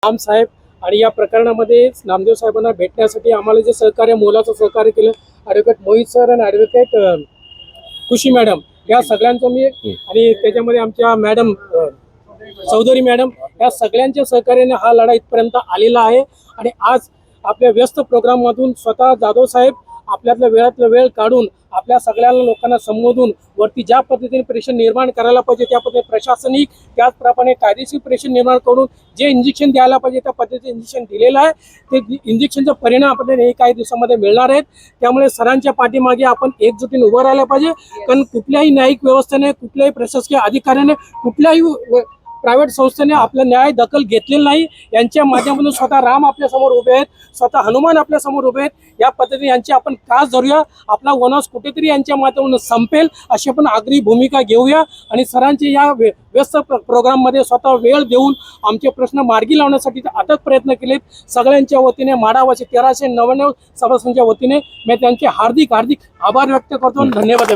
राम साहेब आणि या प्रकरणामध्ये नामदेव साहेबांना भेटण्यासाठी आम्हाला जे सहकार्य मोलाचं सहकार्य केलं ॲडव्होकेट मोहित सर आणि ॲडव्होकेट खुशी मॅडम या सगळ्यांचं मी आणि त्याच्यामध्ये आमच्या मॅडम चौधरी मॅडम या सगळ्यांच्या सहकार्याने हा लढा इथपर्यंत आलेला आहे। आणि आज आपल्या व्यस्त प्रोग्राममधून स्वतः जाधव साहेब आपल्यातल्या वेळातला वेळ काढून आपल्या सगळ्या लोकांना संबोधून वरती ज्या पद्धतीने प्रेशर निर्माण करायला पाहिजे त्या पद्धतीने प्रशासनिक त्याचप्रमाणे कायदेशीर प्रेशर निर्माण करून जे इंजेक्शन द्यायला पाहिजे त्या पद्धतीने इंजेक्शन दिलेलं आहे। ते इंजेक्शनचा परिणाम आपल्याला काही दिवसामध्ये मिळणार आहेत। त्यामुळे सरांच्या पाठीमागे आपण एकजुटीने उभं राहायला पाहिजे, कारण कुठल्याही न्यायिक व्यवस्थेने कुठल्याही प्रशासकीय अधिकाऱ्याने कुठल्याही प्रायव्हेट संस्थेने आपला न्याय दखल घेतलेला नाही। यांच्या माध्यमातून स्वतः राम आपल्या समोर उभे आहेत, स्वतः हनुमान आपल्या समोर उभे आहेत। या पद्धतीने यांची आपण कास धरूया, आपला वनवास कुठेतरी यांच्या माध्यमातून संपेल अशी आपण आग्रही भूमिका घेऊया। आणि सरांचे या व्यस्त प्रोग्राममध्ये स्वतः वेळ देऊन आमचे प्रश्न मार्गी लावण्यासाठी अथक प्रयत्न केलेत। सगळ्यांच्या वतीने माडावाचे 1399 सभासदांच्या वतीने मी त्यांचे हार्दिक आभार व्यक्त करतो। धन्यवाद।